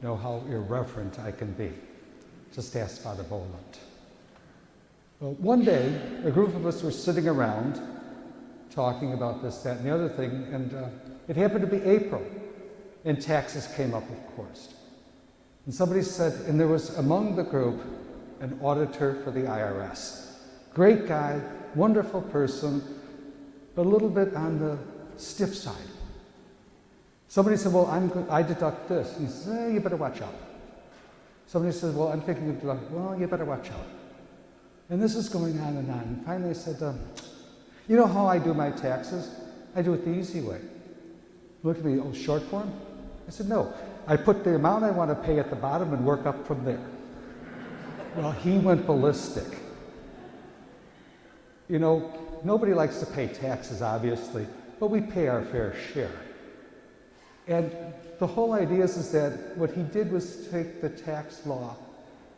know how irreverent I can be. Just ask Father Boland. Well, one day, a group of us were sitting around talking about this, that, and the other thing, and it happened to be April, and taxes came up, of course. And somebody said, and there was among the group an auditor for the IRS. Great guy, wonderful person, but a little bit on the stiff side. Somebody said, well, I deduct this. And he said, you better watch out. Somebody said, well, I'm thinking of deducting, well, you better watch out. And this is going on and on. And finally I said, you know how I do my taxes? I do it the easy way. Look at me, oh, short form? I said, no. I put the amount I want to pay at the bottom and work up from there. Well, he went ballistic. You know, nobody likes to pay taxes, obviously, but we pay our fair share. And the whole idea is that what he did was take the tax law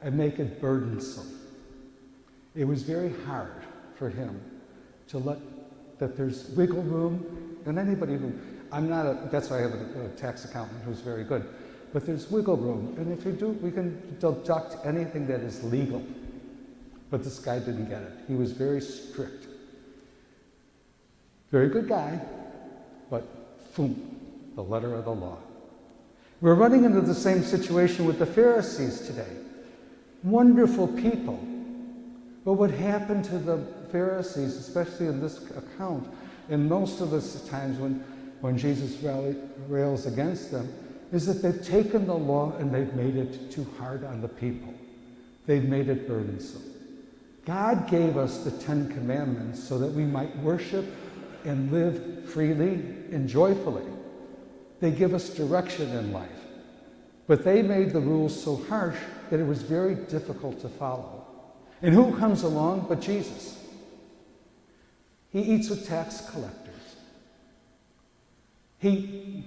and make it burdensome. It was very hard for him to let that there's wiggle room, and anybody who, that's why I have a tax accountant who's very good, but there's wiggle room, and if you do, we can deduct anything that is legal. But this guy didn't get it. He was very strict. Very good guy, but boom, the letter of the law. We're running into the same situation with the Pharisees today. Wonderful people. But what happened to the Pharisees, especially in this account, and most of the times when Jesus rails against them, is that they've taken the law and they've made it too hard on the people. They've made it burdensome. God gave us the 10 Commandments so that we might worship and live freely and joyfully. They give us direction in life. But they made the rules so harsh that it was very difficult to follow. And who comes along but Jesus? He eats with tax collectors. He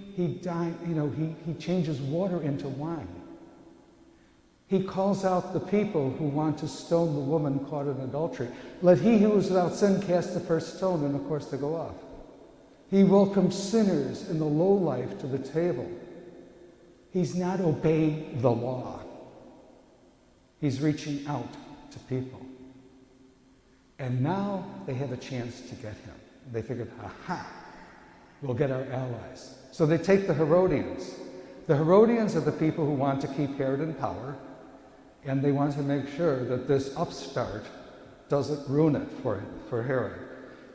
changes water into wine. He calls out the people who want to stone the woman caught in adultery. Let he who is without sin cast the first stone, and of course they go off. He welcomes sinners in the low life to the table. He's not obeying the law. He's reaching out to people. And now they have a chance to get him. They figured, aha, we'll get our allies. So they take the Herodians. The Herodians are the people who want to keep Herod in power, and they want to make sure that this upstart doesn't ruin it for Herod.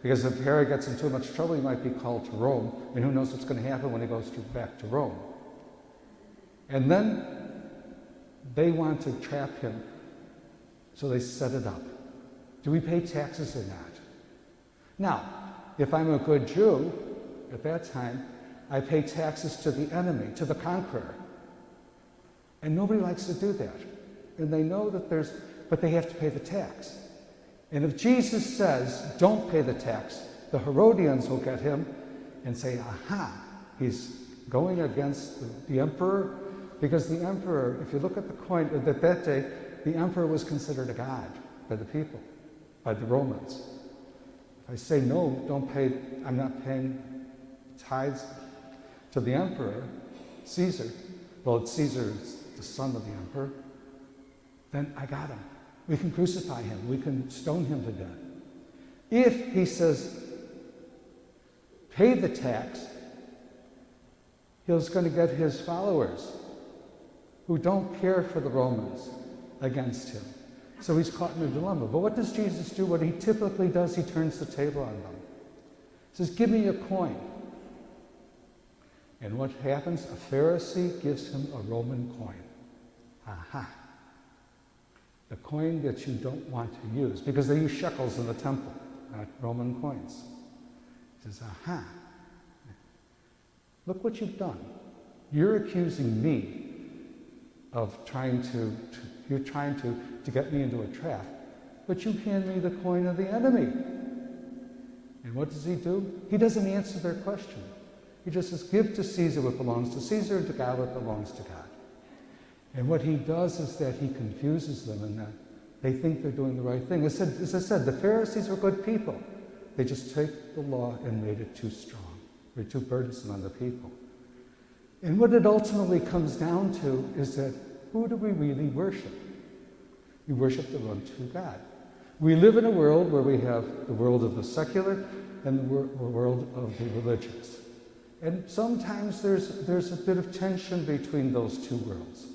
Because if Herod gets in too much trouble, he might be called to Rome, and who knows what's going to happen when he goes back to Rome. And then they want to trap him, so they set it up. Do we pay taxes or not? Now, if I'm a good Jew, at that time, I pay taxes to the enemy, to the conqueror. And nobody likes to do that. And they know that but they have to pay the tax. And if Jesus says, don't pay the tax, the Herodians will get him and say, aha, he's going against the emperor. Because the emperor, if you look at the coin, at that day, the emperor was considered a god by the people, by the Romans. If I say, no, don't pay, I'm not paying tithes to the emperor, Caesar, well, Caesar is the son of the emperor, then I got him. We can crucify him. We can stone him to death. If he says, pay the tax, he's going to get his followers who don't care for the Romans against him. So he's caught in a dilemma. But what does Jesus do? What he typically does, he turns the table on them. He says, give me a coin. And what happens? A Pharisee gives him a Roman coin. Aha. The coin that you don't want to use, because they use shekels in the temple, not Roman coins. He says, aha. Look what you've done. You're accusing me of trying to get me into a trap, but you hand me the coin of the enemy. And what does he do? He doesn't answer their question. He just says, give to Caesar what belongs to Caesar and to God what belongs to God. And what he does is that he confuses them and that they think they're doing the right thing. As I said, the Pharisees were good people. They just take the law and made it too strong, or too burdensome on the people. And what it ultimately comes down to is that who do we really worship? We worship the one true God. We live in a world where we have the world of the secular and the world of the religious. And sometimes there's a bit of tension between those two worlds.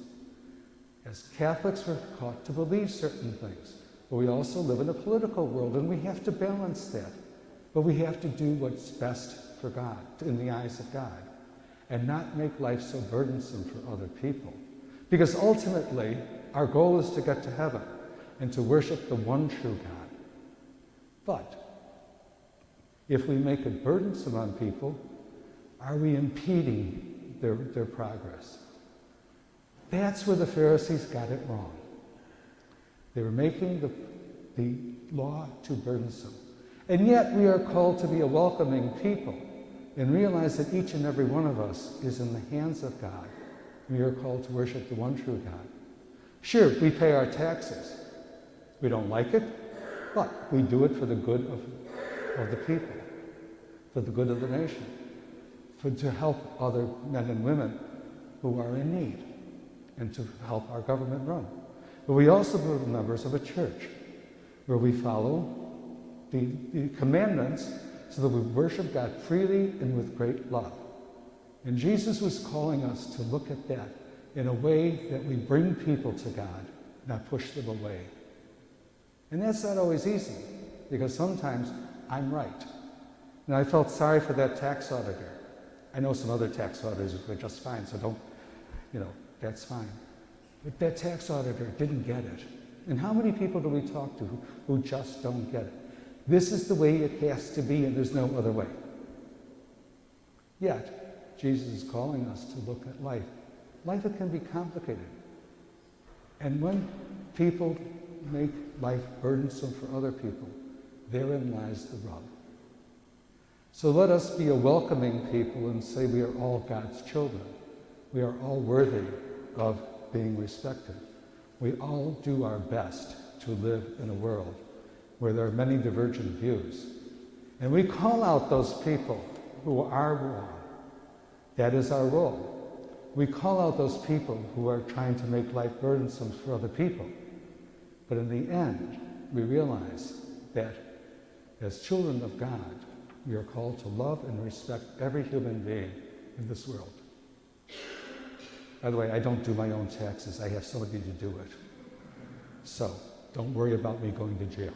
As Catholics, we're taught to believe certain things, but we also live in a political world, and we have to balance that. But we have to do what's best for God, in the eyes of God, and not make life so burdensome for other people. Because ultimately, our goal is to get to heaven and to worship the one true God. But if we make it burdensome on people, are we impeding their progress? That's where the Pharisees got it wrong. They were making the law too burdensome. And yet we are called to be a welcoming people and realize that each and every one of us is in the hands of God. We are called to worship the one true God. Sure, we pay our taxes. We don't like it, but we do it for the good of the people, for the good of the nation, to help other men and women who are in need, and to help our government run. But we also are members of a church where we follow the commandments so that we worship God freely and with great love. And Jesus was calling us to look at that in a way that we bring people to God, not push them away. And that's not always easy, because sometimes I'm right. And I felt sorry for that tax auditor. I know some other tax auditors were just fine, so don't, that's fine. But that tax auditor didn't get it. And how many people do we talk to who just don't get it? This is the way it has to be, and there's no other way. Yet, Jesus is calling us to look at life. Life can be complicated. And when people make life burdensome for other people, therein lies the rub. So let us be a welcoming people and say we are all God's children. We are all worthy of being respected. We all do our best to live in a world where there are many divergent views. And we call out those people who are wrong. That is our role. We call out those people who are trying to make life burdensome for other people. But in the end, we realize that as children of God, we are called to love and respect every human being in this world. By the way, I don't do my own taxes. I have somebody to do it. So don't worry about me going to jail.